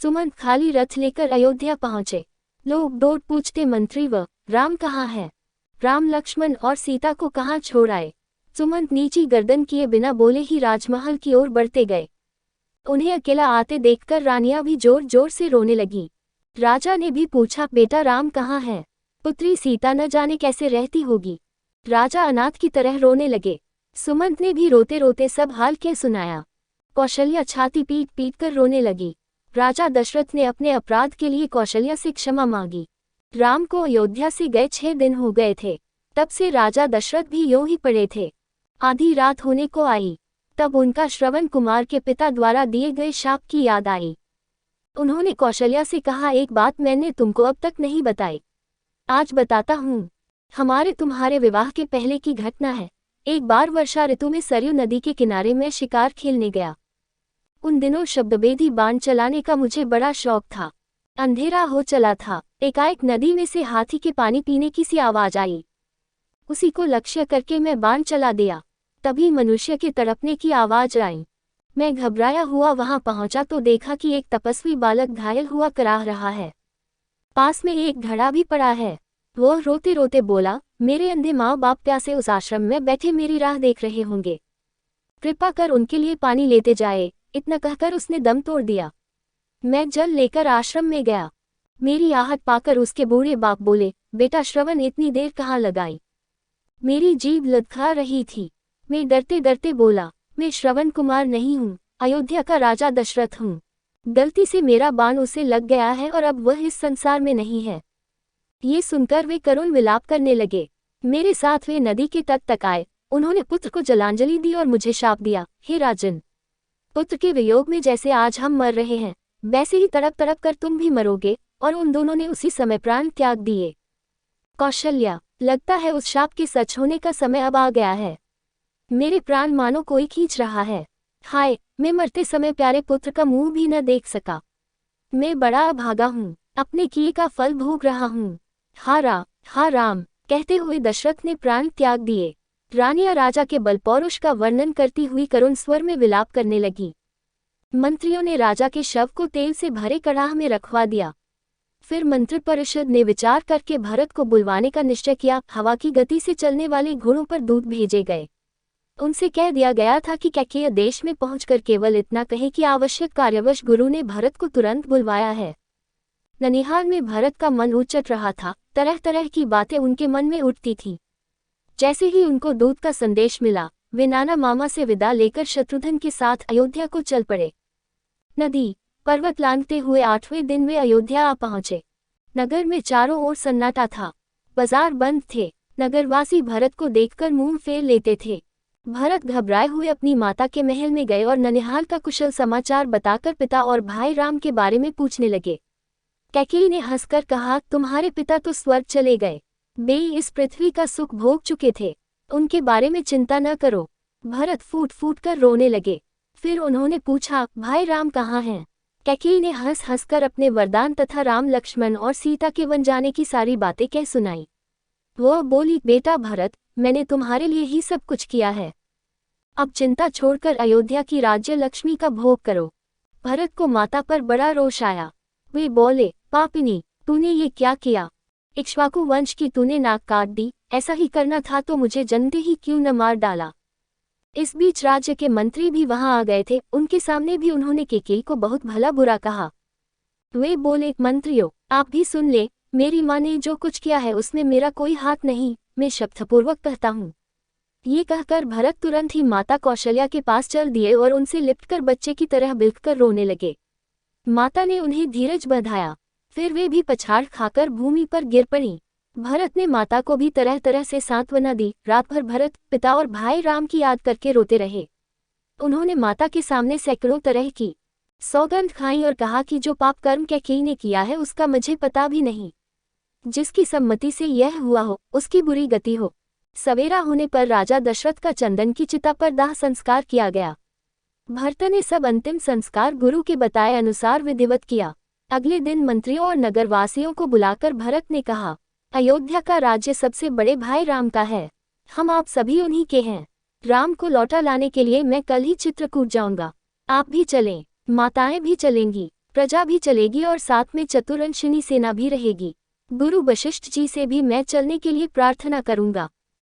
सुमंत खाली रथ लेकर अयोध्या पहुंचे। लोग दौड़ पूछते, मंत्री व राम कहाँ है? राम लक्ष्मण और सीता को कहाँ छोड़ आए? सुमंत नीची गर्दन किए बिना बोले ही राजमहल की ओर बढ़ते गए। उन्हें अकेला आते देखकर रानियां भी जोर जोर से रोने लगी। राजा ने भी पूछा, बेटा राम कहाँ है? पुत्री सीता न जाने कैसे रहती होगी। राजा अनाथ की तरह रोने लगे। सुमंत ने भी रोते रोते सब हाल कह सुनाया। कौशल्या छाती पीट पीट कर रोने लगी। राजा दशरथ ने अपने अपराध के लिए कौशल्या से क्षमा मांगी। राम को अयोध्या से गए 6 दिन हो गए थे। तब से राजा दशरथ भी यूं ही पड़े थे। आधी रात होने को आई, तब उनका श्रवण कुमार के पिता द्वारा दिए गए शाप की याद आई। उन्होंने कौशल्या से कहा, एक बात मैंने तुमको अब तक नहीं बताई, आज बताता हूँ। हमारे तुम्हारे विवाह के पहले की घटना है। एक बार वर्षा ऋतु में सरयू नदी के किनारे में शिकार खेलने गया। उन दिनों शब्दभेदी बाण चलाने का मुझे बड़ा शौक था। अंधेरा हो चला था। एकाएक नदी में से हाथी के पानी पीने की सी आवाज आई। उसी को लक्ष्य करके मैं बाण चला दिया। तभी मनुष्य के तड़पने की आवाज आई। मैं घबराया हुआ वहां पहुंचा तो देखा कि एक तपस्वी बालक घायल हुआ कराह रहा है। पास में एक घड़ा भी पड़ा है। वह रोते रोते बोला, मेरे अंधे माँ बाप प्यासे उस आश्रम में बैठे मेरी राह देख रहे होंगे, कृपा कर उनके लिए पानी लेते जाए। इतना कहकर उसने दम तोड़ दिया। मैं जल लेकर आश्रम में गया। मेरी आहट पाकर उसके बूढ़े बाप बोले, बेटा श्रवण इतनी देर कहाँ लगाई? मेरी जीभ लदखा रही थी। मैं डरते डरते बोला, मैं श्रवण कुमार नहीं हूँ, अयोध्या का राजा दशरथ हूँ। गलती से मेरा बाण उसे लग गया है और अब वह इस संसार में नहीं है। ये सुनकर वे करुण विलाप करने लगे। मेरे साथ वे नदी के तट तक आए। उन्होंने पुत्र को जलांजलि दी और मुझे शाप दिया, हे राजन, पुत्र के वियोग में जैसे आज हम मर रहे हैं, वैसे ही तड़प तड़प कर तुम भी मरोगे। और उन दोनों ने उसी समय प्राण त्याग दिए। कौशल्या, लगता है उस शाप के सच होने का समय अब आ गया है। मेरे प्राण मानो कोई खींच रहा है। हाय, मैं मरते समय प्यारे पुत्र का मुंह भी न देख सका। मैं बड़ा अभागा हूँ, अपने किए का फल भोग रहा हूँ। हा राम, कहते हुए दशरथ ने प्राण त्याग दिए। रानियां राजा के बल पौरुष का वर्णन करती हुई करुण स्वर में विलाप करने लगी। मंत्रियों ने राजा के शव को तेल से भरे कड़ाह में रखवा दिया। फिर मंत्रिपरिषद ने विचार करके भरत को बुलवाने का निश्चय किया। हवा की गति से चलने वाले घोड़ों पर दूत भेजे गए। उनसे कह दिया गया था कि कैकेय देश में पहुंचकर केवल इतना कहे कि आवश्यक कार्यवश गुरु ने भरत को तुरंत बुलवाया है। ननिहाल में भरत का मन उचट रहा था। तरह तरह की बातें उनके मन में उठती थीं। जैसे ही उनको दूत का संदेश मिला, वे नाना मामा से विदा लेकर शत्रुघ्न के साथ अयोध्या को चल पड़े। नदी पर्वत लांघते हुए 8वें दिन वे अयोध्या आ पहुंचे। नगर में चारों ओर सन्नाटा था। बाजार बंद थे। नगरवासी भरत को देखकर मुंह फेर लेते थे। भरत घबराए हुए अपनी माता के महल में गए और ननिहाल का कुशल समाचार बताकर पिता और भाई राम के बारे में पूछने लगे। कैकेयी ने हंसकर कहा, तुम्हारे पिता तो स्वर्ग चले गए, वे इस पृथ्वी का सुख भोग चुके थे, उनके बारे में चिंता न करो। भरत फूट फूट कर रोने लगे। फिर उन्होंने पूछा, भाई राम कहाँ हैं? कैकेयी ने हंस हंसकर अपने वरदान तथा राम लक्ष्मण और सीता के वन जाने की सारी बातें कह सुनाई। वह बोली, बेटा भरत, मैंने तुम्हारे लिए ही सब कुछ किया है। अब चिंता छोड़कर अयोध्या की राज्य लक्ष्मी का भोग करो। भरत को माता पर बड़ा रोष आया। वे बोले, पापिनी, तूने ये क्या किया? इक्ष्वाकु वंश की तूने नाक काट दी। ऐसा ही करना था तो मुझे जन्मते ही क्यों न मार डाला। इस बीच राज्य के मंत्री भी वहां आ गए थे। उनके सामने भी उन्होंने कैकेयी को बहुत भला बुरा कहा। वे बोले, मंत्रियों, आप भी सुन ले, मेरी माँ ने जो कुछ किया है उसमें मेरा कोई हाथ नहीं, मैं शपथपूर्वक कहता हूँ। ये कहकर भरत तुरंत ही माता कौशल्या के पास चल दिए और उनसे लिपटकर बच्चे की तरह बिलखकर रोने लगे। माता ने उन्हें धीरज बंधाया। फिर वे भी पछाड़ खाकर भूमि पर गिर पड़ी। भरत ने माता को भी तरह तरह से सांत्वना दी। रात भर भरत पिता और भाई राम की याद करके रोते रहे। उन्होंने माता के सामने सैकड़ों तरह की सौगंध खाई और कहा कि जो पाप कर्म कैकेयी ने किया है उसका मुझे पता भी नहीं। जिसकी सम्मति से यह हुआ हो उसकी बुरी गति हो। सवेरा होने पर राजा दशरथ का चंदन की चिता पर दाह संस्कार किया गया। भरत ने सब अंतिम संस्कार गुरु के बताए अनुसार विधिवत किया। अगले दिन मंत्रियों और नगरवासियों को बुलाकर भरत ने कहा, अयोध्या का राज्य सबसे बड़े भाई राम का है। हम आप सभी उन्हीं के हैं। राम को लौटा लाने के लिए मैं कल ही चित्रकूट जाऊंगा। आप भी चलें, माताएं भी चलेंगी। प्रजा भी चलेगी और साथ में चतुरंशिनी सेना भी रहेगी। गुरु वशिष्ठ जी से भी मैं चलने के लिए प्रार्थना करूंगा।